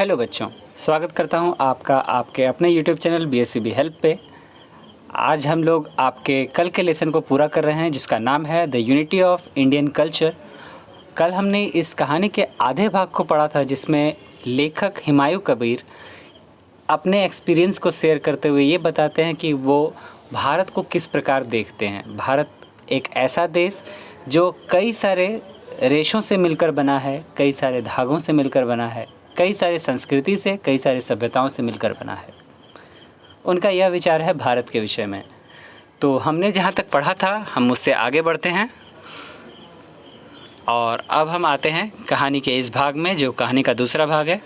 Hello बच्चों, स्वागत करता हूं आपका आपके अपने YouTube चैनल BSCB हेल्प पे। आज हम लोग आपके कल के लेसन को पूरा कर रहे हैं जिसका नाम है the unity of Indian culture. कल हमने इस कहानी के आधे भाग को पढ़ा था जिसमें लेखक हुमायूं कबीर अपने एक्सपीरियंस को शेयर करते हुए ये बताते हैं कि वो भारत को किस प्रकार देखते हैं। भारत एक ऐसा देश जो कई सारे रेशों से मिलकर बना है, कई सारे धागों से मिलकर बना है, कई सारी संस्कृति से, कई सारी सभ्यताओं से मिलकर बना है। उनका यह विचार है भारत के विषय में। तो हमने जहाँ तक पढ़ा था हम उससे आगे बढ़ते हैं और अब हम आते हैं कहानी के इस भाग में जो कहानी का दूसरा भाग है।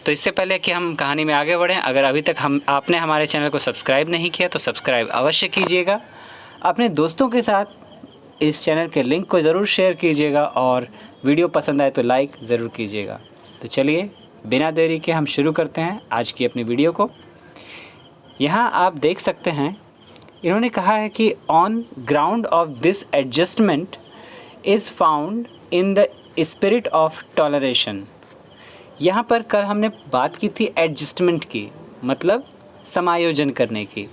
तो इससे पहले कि हम कहानी में आगे बढ़ें, अगर अभी तक आपने हमारे चैनल को सब्सक्राइब नहीं किया तो सब्सक्राइब अवश्य कीजिएगा। अपने दोस्तों के साथ इस चैनल के लिंक को ज़रूर शेयर कीजिएगा और वीडियो पसंद आए तो लाइक ज़रूर कीजिएगा। तो चलिए बिना देरी के हम शुरू करते हैं आज की अपनी वीडियो को। यहाँ आप देख सकते हैं इन्होंने कहा है कि on ground of this adjustment is found in the spirit of toleration. यहाँ पर कल हमने बात की थी एडजस्टमेंट की, मतलब समायोजन करने की।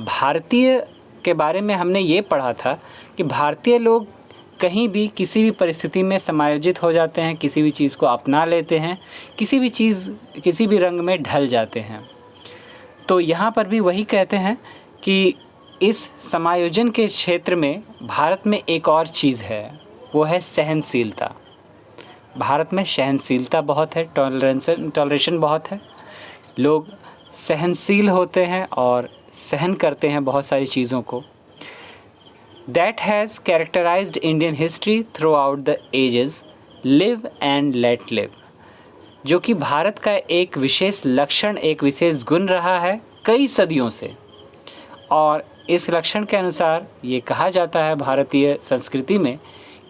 भारतीय के बारे में हमने ये पढ़ा था कि भारतीय लोग कहीं भी किसी भी परिस्थिति में समायोजित हो जाते हैं, किसी भी चीज़ को अपना लेते हैं, किसी भी रंग में ढल जाते हैं। तो यहाँ पर भी वही कहते हैं कि इस समायोजन के क्षेत्र में भारत में एक और चीज़ है, वो है सहनशीलता। भारत में सहनशीलता बहुत है, टॉलरेशन बहुत है। लोग सहनशील होते हैं और सहन करते हैं बहुत सारी चीज़ों को। That has characterized Indian history throughout the ages, live and let live, जो कि भारत का एक विशेष लक्षण, एक विशेष गुण रहा है कई सदियों से। और इस लक्षण के अनुसार ये कहा जाता है भारतीय संस्कृति में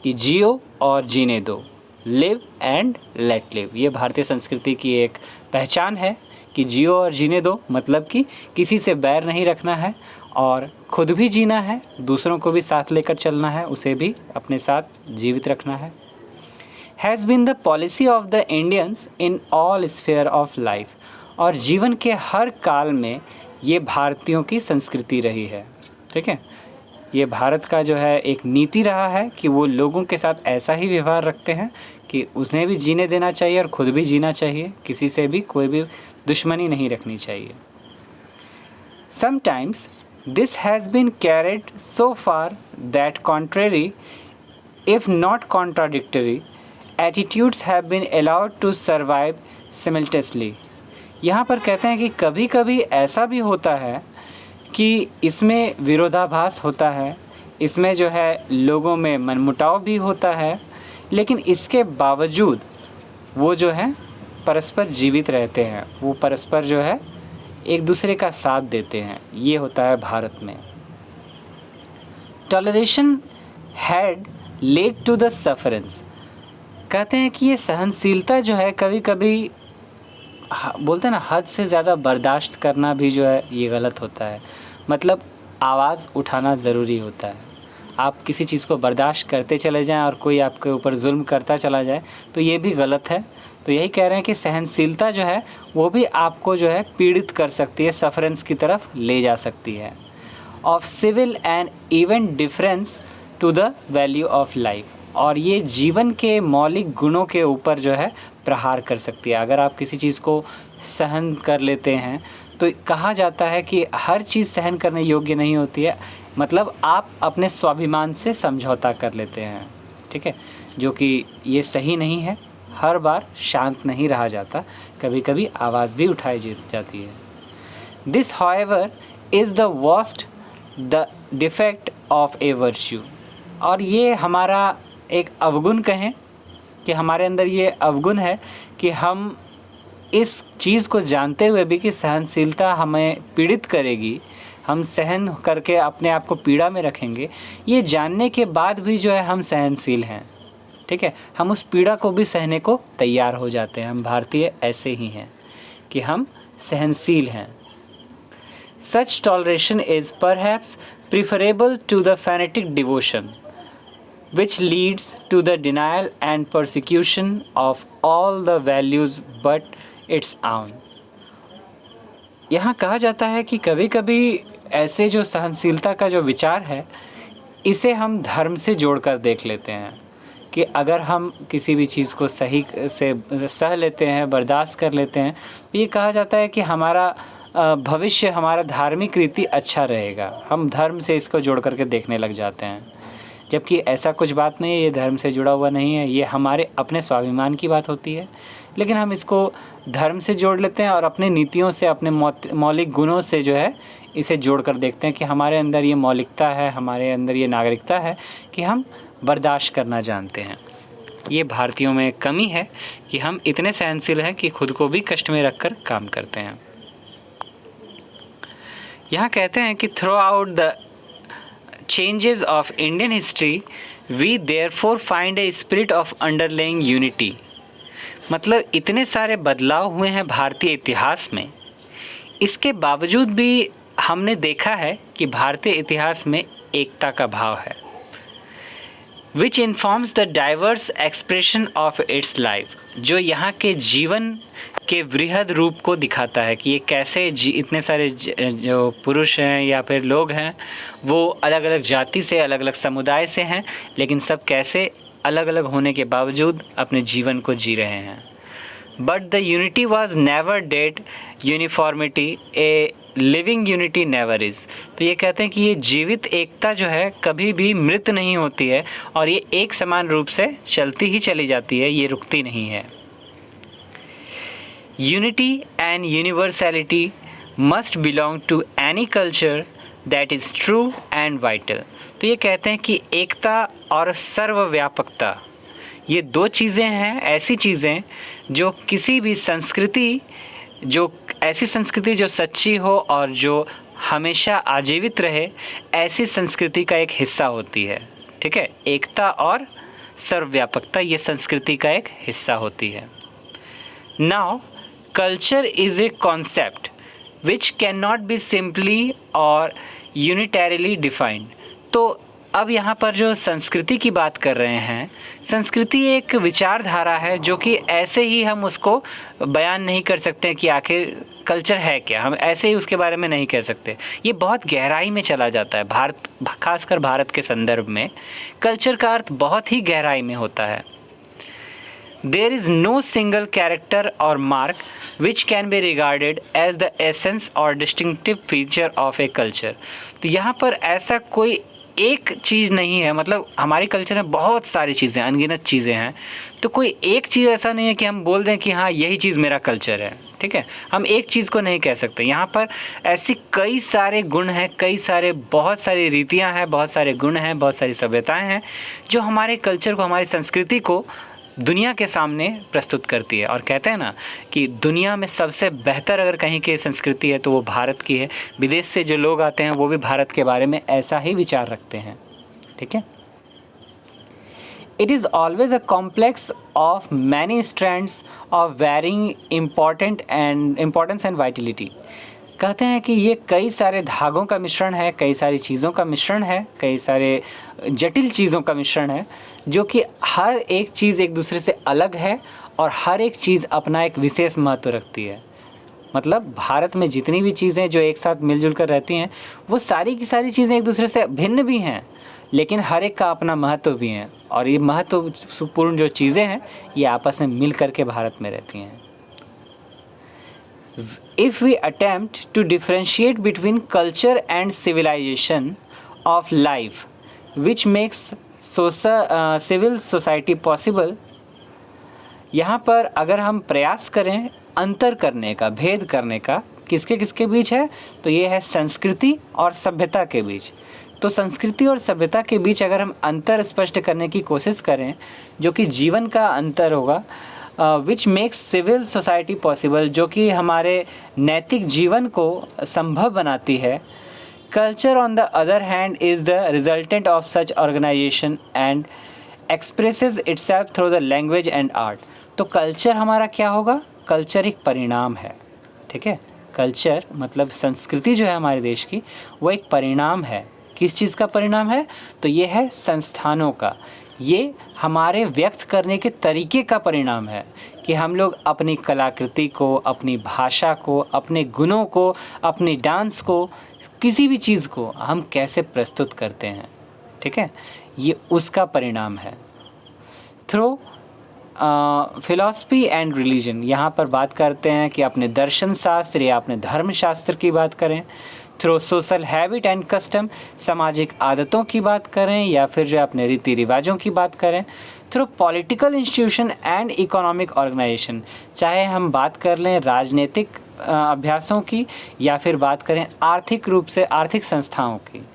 कि जियो और जीने दो, लिव एंड लेट लिव। ये भारतीय संस्कृति की एक पहचान है कि जियो और जीने दो, मतलब कि किसी से बैर नहीं रखना है और खुद भी जीना है, दूसरों को भी साथ लेकर चलना है, उसे भी अपने साथ जीवित रखना है। Has been the policy of the Indians in all sphere of life, और जीवन के हर काल में ये भारतीयों की संस्कृति रही है। ठीक है, ये भारत का जो है एक नीति रहा है कि वो लोगों के साथ ऐसा ही व्यवहार रखते हैं कि उन्हें भी जीने देना चाहिए और खुद भी जीना चाहिए, किसी से भी कोई भी दुश्मनी नहीं रखनी चाहिए। Sometimes this has been carried so far that contrary, if not contradictory, attitudes have been allowed to survive simultaneously। यहाँ पर कहते हैं कि कभी कभी ऐसा भी होता है कि इसमें विरोधाभास होता है, इसमें जो है लोगों में मनमुटाव भी होता है, लेकिन इसके बावजूद वो जो है परस्पर जीवित रहते हैं, वो परस्पर जो है एक दूसरे का साथ देते हैं। ये होता है भारत में। Toleration had led to the sufferance. कहते हैं कि ये सहनशीलता जो है कभी कभी बोलते हैं ना, हद से ज़्यादा बर्दाश्त करना भी जो है ये गलत होता है। मतलब आवाज़ उठाना ज़रूरी होता है। आप किसी चीज़ को बर्दाश्त करते चले जाएं और कोई आपके ऊपर जुल्म करता चला जाए तो ये भी गलत है। तो यही कह रहे हैं कि सहनशीलता जो है वो भी आपको जो है पीड़ित कर सकती है, सफरेंस की तरफ ले जा सकती है। Of civil and even difference to the value of life, और ये जीवन के मौलिक गुणों के ऊपर जो है प्रहार कर सकती है। अगर आप किसी चीज़ को सहन कर लेते हैं तो कहा जाता है कि हर चीज़ सहन करने योग्य नहीं होती है, मतलब आप अपने स्वाभिमान से समझौता कर लेते हैं। ठीक है, जो कि ये सही नहीं है। हर बार शांत नहीं रहा जाता, कभी कभी आवाज़ भी उठाई जाती है। This however is the worst the defect of A virtue, और ये हमारा एक अवगुण कहें कि हमारे अंदर ये अवगुण है कि हम इस चीज़ को जानते हुए भी कि सहनशीलता हमें पीड़ित करेगी, हम सहन करके अपने आप को पीड़ा में रखेंगे, ये जानने के बाद भी जो है हम सहनशील हैं। ठीक है, हम उस पीड़ा को भी सहने को तैयार हो जाते हैं। हम भारतीय ऐसे ही हैं कि हम सहनशील हैं। Such toleration is perhaps preferable to the fanatic devotion which leads to the denial and persecution of all the values, but it's own। यहाँ कहा जाता है कि कभी कभी ऐसे जो सहनशीलता का जो विचार है, इसे हम धर्म से जोड़कर देख लेते हैं कि अगर हम किसी भी चीज़ को सही से सह लेते हैं, बर्दाश्त कर लेते हैं, तो ये कहा जाता है कि हमारा भविष्य, हमारा धार्मिक रीति अच्छा रहेगा। हम धर्म से इसको जोड़ करके देखने लग जाते हैं, जबकि ऐसा कुछ बात नहीं है, ये धर्म से जुड़ा हुआ नहीं है, ये हमारे अपने स्वाभिमान की बात होती है। लेकिन हम इसको धर्म से जोड़ लेते हैं और अपनी नीतियों से, अपने मौलिक गुणों से जो है इसे जोड़ कर देखते हैं कि हमारे अंदर ये मौलिकता है, हमारे अंदर ये नागरिकता है कि हम बर्दाश्त करना जानते हैं। ये भारतीयों में कमी है कि हम इतने सहनशील हैं कि खुद को भी कष्ट में रखकर काम करते हैं। यहाँ कहते हैं कि throughout the changes of Indian history we therefore find a spirit of underlying unity. मतलब इतने सारे बदलाव हुए हैं भारतीय इतिहास में, इसके बावजूद भी हमने देखा है कि भारतीय इतिहास में एकता का भाव है, which informs the diverse expression of its life, जो यहाँ के जीवन के वृहद रूप को दिखाता है कि ये कैसे इतने सारे जो पुरुष हैं या फिर लोग हैं, वो अलग अलग जाति से, अलग अलग समुदाय से हैं, लेकिन सब कैसे अलग अलग होने के बावजूद अपने जीवन को जी रहे हैं। But the unity was never dead, uniformity a living unity never is. तो ये कहते हैं कि ये जीवित एकता जो है कभी भी मृत नहीं होती है और ये एक समान रूप से चलती ही चली जाती है, ये रुकती नहीं है। Unity and universality must belong to any culture that is true and vital. तो ये कहते हैं कि एकता और सर्वव्यापकता, ये दो चीज़ें हैं, ऐसी चीज़ें जो किसी भी संस्कृति, जो ऐसी संस्कृति जो सच्ची हो और जो हमेशा आजीवित रहे, ऐसी संस्कृति का एक हिस्सा होती है। ठीक है, एकता और सर्वव्यापकता ये संस्कृति का एक हिस्सा होती है। Now culture is a concept which can not be simply और यूनिटैरिली डिफाइंड। तो अब यहाँ पर जो संस्कृति की बात कर रहे हैं, संस्कृति एक विचारधारा है जो कि ऐसे ही हम उसको बयान नहीं कर सकते कि आखिर कल्चर है क्या, हम ऐसे ही उसके बारे में नहीं कह सकते। ये बहुत गहराई में चला जाता है। भारत, खासकर भारत के संदर्भ में कल्चर का अर्थ बहुत ही गहराई में होता है। There is no single character or mark which can be regarded as the essence or distinctive feature of a culture। तो यहाँ पर ऐसा कोई एक चीज़ नहीं है, मतलब हमारी कल्चर में बहुत सारी चीज़ें, अनगिनत चीज़ें हैं, तो कोई एक चीज़ ऐसा नहीं है कि हम बोल दें कि हाँ यही चीज़ मेरा कल्चर है। ठीक है, हम एक चीज़ को नहीं कह सकते। यहाँ पर ऐसी कई सारे गुण हैं, बहुत सारी रीतियाँ हैं, बहुत सारे गुण हैं, बहुत सारी सभ्यताएँ हैं जो हमारे कल्चर को, हमारी संस्कृति को दुनिया के सामने प्रस्तुत करती है। और कहते हैं ना कि दुनिया में सबसे बेहतर अगर कहीं की संस्कृति है तो वो भारत की है। विदेश से जो लोग आते हैं वो भी भारत के बारे में ऐसा ही विचार रखते हैं। ठीक है, it is always a complex of many strands of varying importance and vitality. कहते हैं कि ये कई सारे धागों का मिश्रण है, कई सारी चीज़ों का मिश्रण है, कई सारे जटिल चीज़ों का मिश्रण है, जो कि हर एक चीज़ एक दूसरे से अलग है और हर एक चीज़ अपना एक विशेष महत्व रखती है। मतलब भारत में जितनी भी चीज़ें जो एक साथ मिलजुल कर रहती हैं, वो सारी की सारी चीज़ें एक दूसरे से भिन्न भी हैं, लेकिन हर एक का अपना महत्व भी है। और ये महत्वपूर्ण जो चीज़ें हैं ये आपस में मिल कर के भारत में रहती हैं। If we attempt to differentiate between culture and civilization of life, which makes civil society possible, यहाँ पर अगर हम प्रयास करें अंतर करने का, भेद करने का, किसके किसके बीच है, तो ये है संस्कृति और सभ्यता के बीच। तो संस्कृति और सभ्यता के बीच अगर हम अंतर स्पष्ट करने की कोशिश करें, जो कि जीवन का अंतर होगा, which makes civil society possible, जो कि हमारे नैतिक जीवन को संभव बनाती है। Culture on the other hand is the resultant of such organisation and expresses itself through the language and art. तो कल्चर हमारा क्या होगा? कल्चर एक परिणाम है। ठीक है, कल्चर मतलब संस्कृति जो है हमारे देश की, वो एक परिणाम है। किस चीज़ का परिणाम है? तो ये है संस्थानों का, ये हमारे व्यक्त करने के तरीके का परिणाम है कि हम लोग अपनी कलाकृति को, अपनी भाषा को, अपने गुणों को, अपनी डांस को, किसी भी चीज़ को हम कैसे प्रस्तुत करते हैं। ठीक है, ये उसका परिणाम है। थ्रू फिलॉसफी एंड रिलीजन, यहाँ पर बात करते हैं कि अपने दर्शन शास्त्र या अपने धर्म शास्त्र की बात करें। Through social habit and custom, सामाजिक आदतों की बात करें या फिर जो अपने रीति रिवाजों की बात करें। Through political institution and economic organisation, चाहे हम बात कर लें राजनीतिक अभ्यासों की या फिर बात करें आर्थिक रूप से आर्थिक संस्थाओं की,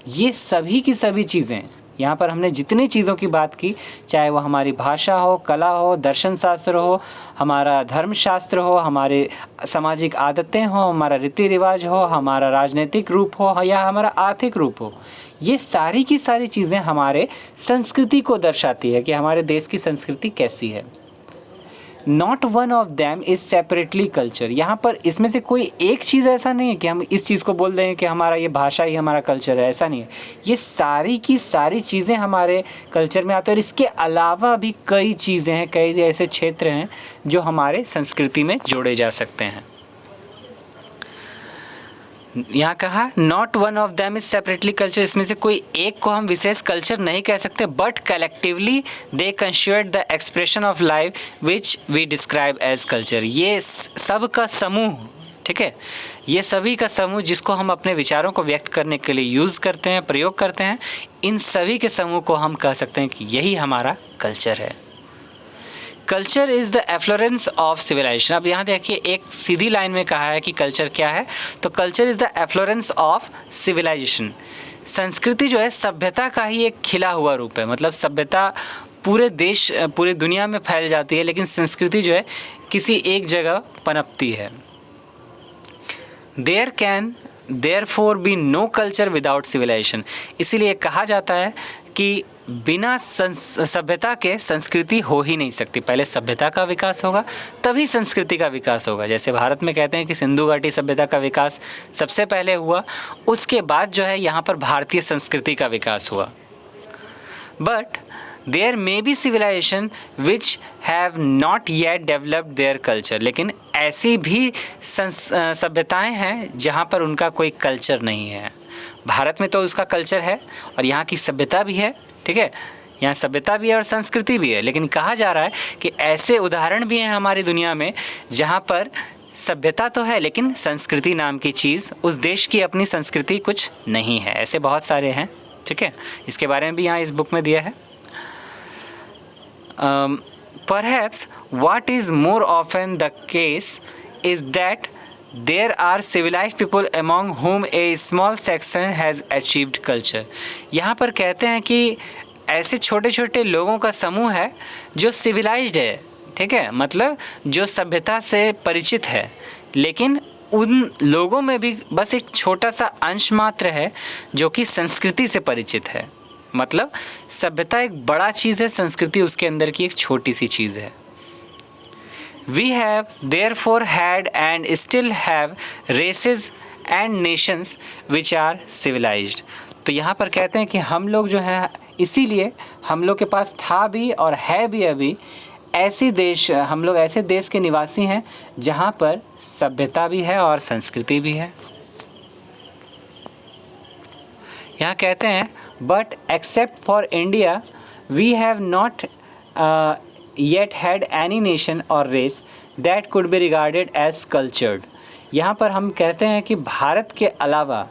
ये सभी की सभी चीज़ें, यहाँ पर हमने जितनी चीज़ों की बात की, चाहे वो हमारी भाषा हो, कला हो, दर्शन शास्त्र हो, हमारा धर्मशास्त्र हो, हमारे सामाजिक आदतें हो, हमारा रीति रिवाज हो, हमारा राजनीतिक रूप हो या हमारा आर्थिक रूप हो, ये सारी की सारी चीज़ें हमारे संस्कृति को दर्शाती है कि हमारे देश की संस्कृति कैसी है। Not one of them is separately culture, यहाँ पर इसमें से कोई एक चीज़ ऐसा नहीं है कि हम इस चीज़ को बोल दें कि हमारा ये भाषा ही हमारा कल्चर है, ऐसा नहीं है। ये सारी की सारी चीज़ें हमारे कल्चर में आती हैं और इसके अलावा भी कई चीज़ें हैं, कई ऐसे क्षेत्र हैं जो हमारे संस्कृति में जोड़े जा सकते हैं। यहाँ कहा not one of them is separately culture, इसमें से कोई एक को हम विशेष कल्चर नहीं कह सकते, but collectively they constitute the expression of life which we describe as culture. ये सब का समूह, ठीक है, ये सभी का समूह जिसको हम अपने विचारों को व्यक्त करने के लिए यूज़ करते हैं, प्रयोग करते हैं, इन सभी के समूह को हम कह सकते हैं कि यही हमारा कल्चर है। Culture is the efflorescence of civilization. अब यहाँ देखिए एक सीधी लाइन में कहा है कि कल्चर क्या है, तो culture is the efflorescence of civilization. संस्कृति जो है सभ्यता का ही एक खिला हुआ रूप है, मतलब सभ्यता पूरे देश, पूरे दुनिया में फैल जाती है, लेकिन संस्कृति जो है किसी एक जगह पनपती है। There can therefore be no culture without civilisation, इसीलिए कहा जाता है कि बिना सभ्यता के संस्कृति हो ही नहीं सकती। पहले सभ्यता का विकास होगा तभी संस्कृति का विकास होगा। जैसे भारत में कहते हैं कि सिंधु घाटी सभ्यता का विकास सबसे पहले हुआ, उसके बाद जो है यहाँ पर भारतीय संस्कृति का विकास हुआ। But there may be civilisation which have not yet developed their culture, लेकिन ऐसी भी सभ्यताएँ हैं जहाँ पर उनका कोई कल्चर नहीं है। भारत में तो उसका कल्चर है और यहाँ की सभ्यता भी है, ठीक है, यहाँ सभ्यता भी है और संस्कृति भी है, लेकिन कहा जा रहा है कि ऐसे उदाहरण भी हैं हमारी दुनिया में जहाँ पर सभ्यता तो है लेकिन संस्कृति नाम की चीज़, उस देश की अपनी संस्कृति कुछ नहीं है। ऐसे बहुत सारे हैं, ठीक है, इसके बारे में भी यहाँ इस बुक में दिया है। Perhaps what is more often the case is that there are civilized people among whom a small section has achieved culture। यहाँ पर कहते हैं कि ऐसे छोटे छोटे लोगों का समूह है जो सिविलाइज्ड है, ठीक है, मतलब जो सभ्यता से परिचित है, लेकिन उन लोगों में भी बस एक छोटा सा अंश मात्र है जो कि संस्कृति से परिचित है। मतलब सभ्यता एक बड़ा चीज़ है, संस्कृति उसके अंदर की एक छोटी सी चीज़ है। We have therefore had and still have races and nations which are civilized। तो यहाँ पर कहते हैं कि हम लोग जो हैं, इसीलिए हम लोग के पास था भी और है भी अभी ऐसी देश, हम लोग ऐसे देश के निवासी हैं जहाँ पर सभ्यता भी है और संस्कृति भी है। यहाँ कहते हैं but except for India we have not yet had any nation or race that could be regarded as cultured। यहाँ पर हम कहते हैं कि भारत के अलावा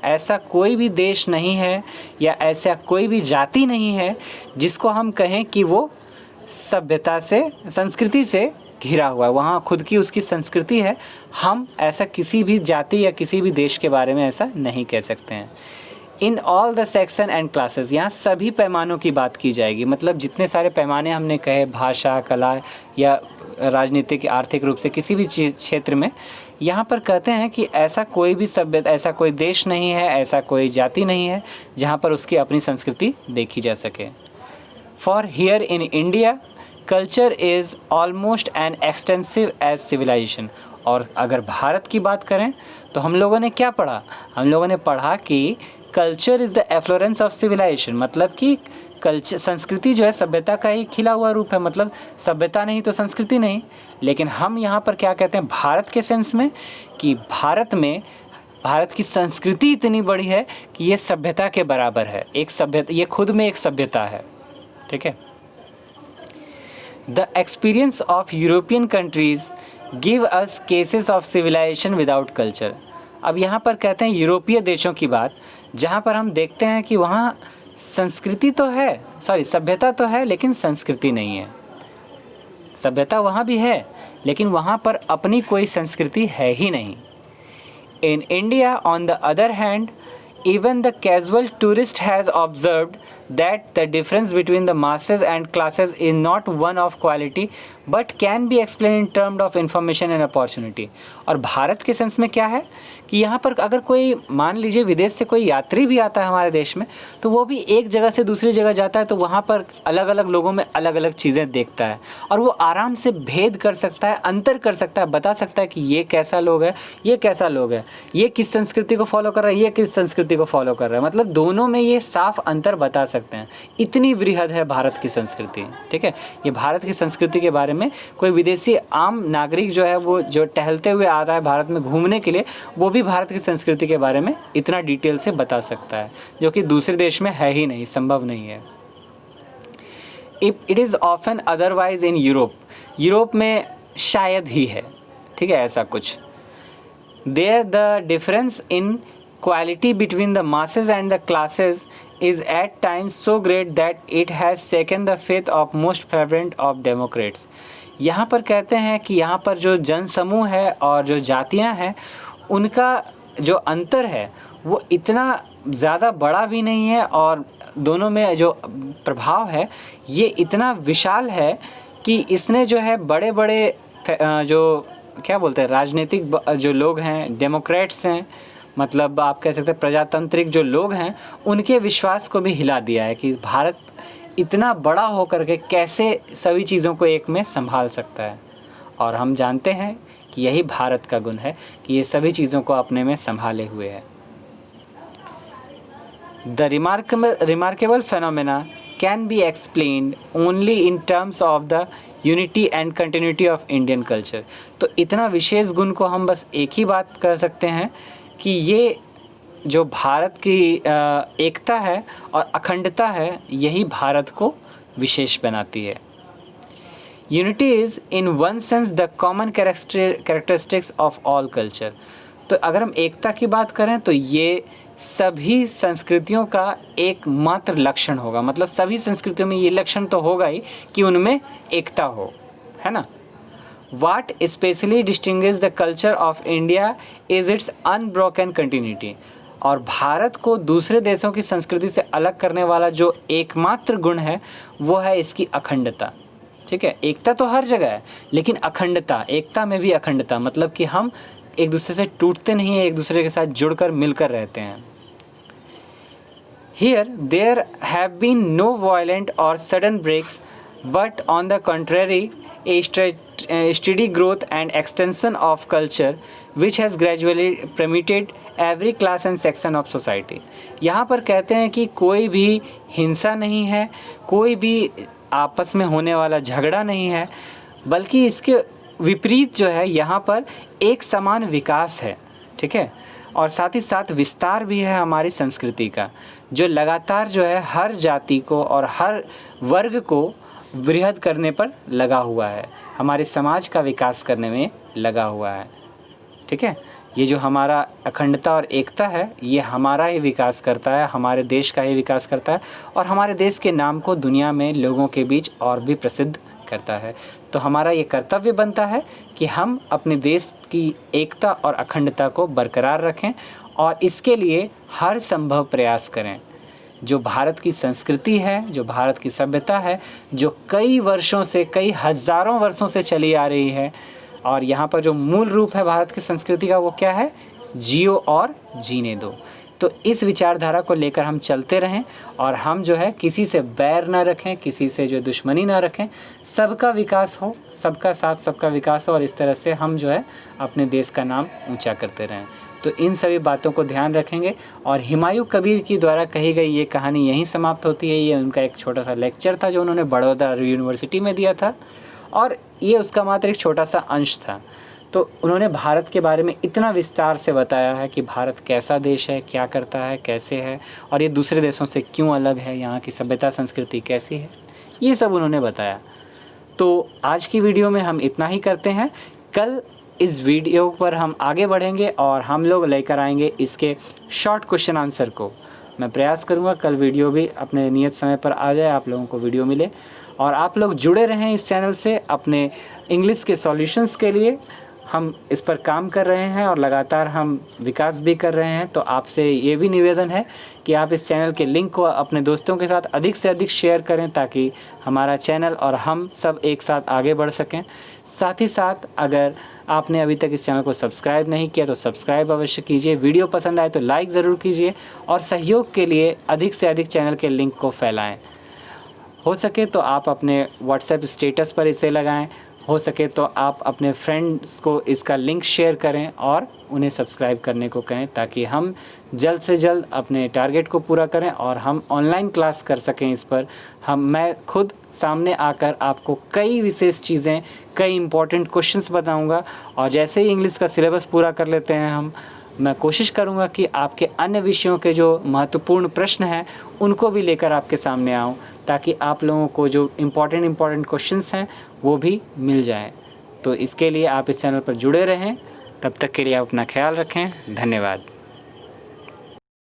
ऐसा कोई भी देश नहीं है या ऐसा कोई भी जाति नहीं है जिसको हम कहें कि वो सभ्यता से, संस्कृति से घिरा हुआ है, वहाँ खुद की उसकी संस्कृति है। हम ऐसा किसी भी जाति या किसी भी देश के बारे में ऐसा नहीं कह सकते हैं। In all the section and classes, यहाँ सभी पैमानों की बात की जाएगी, मतलब जितने सारे पैमाने हमने कहे भाषा, कला या राजनीतिक, आर्थिक रूप से किसी भी क्षेत्र में, यहाँ पर कहते हैं कि ऐसा कोई भी सभ्यता, ऐसा कोई देश नहीं है, ऐसा कोई जाति नहीं है जहाँ पर उसकी अपनी संस्कृति देखी जा सके। For here in India culture is almost an extensive as civilisation. और अगर भारत की बात करें तो हम लोगों ने क्या पढ़ा, हम लोगों ने पढ़ा कि culture is the efflorescence of civilization, मतलब कि कल्चर, संस्कृति जो है सभ्यता का ही खिला हुआ रूप है, मतलब सभ्यता नहीं तो संस्कृति नहीं। लेकिन हम यहाँ पर क्या कहते हैं भारत के सेंस में, कि भारत में भारत की संस्कृति इतनी बड़ी है कि ये सभ्यता के बराबर है, एक सभ्यता, ये खुद में एक सभ्यता है। ठीक है। The experience of European countries give us cases of civilisation without culture. अब यहाँ पर कहते हैं यूरोपीय देशों की बात, जहाँ पर हम देखते हैं कि वहाँ संस्कृति तो है, सभ्यता तो है लेकिन संस्कृति नहीं है। सभ्यता वहाँ भी है लेकिन वहाँ पर अपनी कोई संस्कृति है ही नहीं। In India on the other hand, even the casual tourist has observed that the difference between the masses and classes is not one of quality but can be explained in terms of information and opportunity। और भारत के sense में क्या है कि यहाँ पर अगर कोई मान लीजिए विदेश से कोई यात्री भी आता है हमारे देश में, तो वो भी एक जगह से दूसरी जगह जाता है तो वहाँ पर अलग अलग लोगों में अलग अलग चीज़ें देखता है और वो आराम से भेद कर सकता है, अंतर कर सकता है, बता सकता है कि ये कैसा लोग है, ये कैसा लोग है, ये किस संस्कृति को फॉलो कर रहा है, ये किस संस्कृति को फॉलो कर रहा है। मतलब दोनों में ये साफ अंतर बता सकते हैं। इतनी बृहद है भारत की संस्कृति। ठीक है। ये भारत की संस्कृति के बारे में कोई विदेशी आम नागरिक जो है, वो जो टहलते हुए आ रहा है भारत में घूमने के लिए, वो भी भारत की संस्कृति के बारे में इतना डिटेल से बता सकता है, जो कि दूसरे देश में है ही नहीं, संभव नहीं है। It is often otherwise in Europe, Europe में शायद ही है। ठीक है, ऐसा कुछ। There the difference in quality between the masses and the classes is at times so great that it has shaken the faith of most fervent of democrats। यहाँ पर कहते हैं कि यहाँ पर जो जनसमूह है और जो जातियाँ हैं, उनका जो अंतर है वो इतना ज़्यादा बड़ा भी नहीं है और दोनों में जो प्रभाव है ये इतना विशाल है कि इसने जो है बड़े बड़े जो क्या बोलते हैं राजनीतिक जो लोग हैं, डेमोक्रेट्स हैं, मतलब आप कह सकते हैं प्रजातांत्रिक जो लोग हैं, उनके विश्वास को भी हिला दिया है कि भारत इतना बड़ा होकर के कैसे सभी चीज़ों को एक में संभाल सकता है। और हम जानते हैं कि यही भारत का गुण है कि ये सभी चीज़ों को अपने में संभाले हुए है। The remarkable phenomena can be explained only in terms of the unity and continuity of Indian culture. तो इतना विशेष गुण को हम बस एक ही बात कर सकते हैं कि ये जो भारत की एकता है और अखंडता है, यही भारत को विशेष बनाती है। Unity is in one sense the common characteristics of all culture. तो अगर हम एकता की बात करें तो ये सभी संस्कृतियों का एकमात्र लक्षण होगा, मतलब सभी संस्कृतियों में ये लक्षण तो होगा ही कि उनमें एकता हो, है ना। What especially distinguishes the culture of India is its unbroken continuity। और भारत को दूसरे देशों की संस्कृति से अलग करने वाला जो एकमात्र गुण है वो है इसकी अखंडता। ठीक है, एकता तो हर जगह है लेकिन अखंडता, एकता में भी अखंडता, मतलब कि हम एक दूसरे से टूटते नहीं हैं, एक दूसरे के साथ जुड़कर मिलकर रहते हैं। Here there have been no violent or sudden breaks but on the contrary a steady growth and extension of culture which has gradually permeated every class and section of society। यहाँ पर कहते हैं कि कोई भी हिंसा नहीं है, कोई भी आपस में होने वाला झगड़ा नहीं है, बल्कि इसके विपरीत जो है यहाँ पर एक समान विकास है। ठीक है, और साथ ही साथ विस्तार भी है हमारी संस्कृति का, जो लगातार जो है हर जाति को और हर वर्ग को वृहद करने पर लगा हुआ है, हमारे समाज का विकास करने में लगा हुआ है। ठीक है, ये जो हमारा अखंडता और एकता है ये हमारा ही विकास करता है, हमारे देश का ही विकास करता है और हमारे देश के नाम को दुनिया में लोगों के बीच और भी प्रसिद्ध करता है। तो हमारा ये कर्तव्य बनता है कि हम अपने देश की एकता और अखंडता को बरकरार रखें और इसके लिए हर संभव प्रयास करें। जो भारत की संस्कृति है, जो भारत की सभ्यता है, जो कई वर्षों से, कई हज़ारों वर्षों से चली आ रही है, और यहाँ पर जो मूल रूप है भारत की संस्कृति का वो क्या है, जियो और जीने दो। तो इस विचारधारा को लेकर हम चलते रहें और हम जो है किसी से बैर ना रखें, किसी से जो दुश्मनी ना रखें, सबका विकास हो, सबका साथ सबका विकास हो और इस तरह से हम जो है अपने देश का नाम ऊंचा करते रहें। तो इन सभी बातों को ध्यान रखेंगे। और हुमायूं कबीर की द्वारा कही गई ये कहानी यहीं समाप्त होती है। ये उनका एक छोटा सा लेक्चर था जो उन्होंने बड़ौदा यूनिवर्सिटी में दिया था, और ये उसका मात्र एक छोटा सा अंश था। तो उन्होंने भारत के बारे में इतना विस्तार से बताया है कि भारत कैसा देश है, क्या करता है, कैसे है, और ये दूसरे देशों से क्यों अलग है, यहाँ की सभ्यता संस्कृति कैसी है, ये सब उन्होंने बताया। तो आज की वीडियो में हम इतना ही करते हैं। कल इस वीडियो पर हम आगे बढ़ेंगे और हम लोग लेकर आएंगे इसके शॉर्ट क्वेश्चन आंसर को। मैं प्रयास करूँगा कल वीडियो भी अपने नियत समय पर आ जाए, आप लोगों को वीडियो मिले, और आप लोग जुड़े रहें इस चैनल से अपने इंग्लिश के सॉल्यूशंस के लिए। हम इस पर काम कर रहे हैं और लगातार हम विकास भी कर रहे हैं। तो आपसे ये भी निवेदन है कि आप इस चैनल के लिंक को अपने दोस्तों के साथ अधिक से अधिक शेयर करें, ताकि हमारा चैनल और हम सब एक साथ आगे बढ़ सकें। साथ ही साथ अगर आपने अभी तक इस चैनल को सब्सक्राइब नहीं किया तो सब्सक्राइब अवश्य कीजिए। वीडियो पसंद आए तो लाइक ज़रूर कीजिए, और सहयोग के लिए अधिक से अधिक चैनल के लिंक को फैलाएँ। हो सके तो आप अपने व्हाट्सएप स्टेटस पर इसे लगाएं, हो सके तो आप अपने फ्रेंड्स को इसका लिंक शेयर करें और उन्हें सब्सक्राइब करने को कहें, ताकि हम जल्द से जल्द अपने टारगेट को पूरा करें और हम ऑनलाइन क्लास कर सकें इस पर। मैं खुद सामने आकर आपको कई विशेष चीज़ें, कई इंपॉर्टेंट क्वेश्चंस बताऊंगा, और जैसे ही इंग्लिश का सिलेबस पूरा कर लेते हैं मैं कोशिश करूंगा कि आपके अन्य विषयों के जो महत्वपूर्ण प्रश्न हैं उनको भी लेकर आपके सामने आऊं, ताकि आप लोगों को जो इम्पॉर्टेंट क्वेश्चंस हैं वो भी मिल जाएं। तो इसके लिए आप इस चैनल पर जुड़े रहें। तब तक के लिए आप अपना ख्याल रखें। धन्यवाद।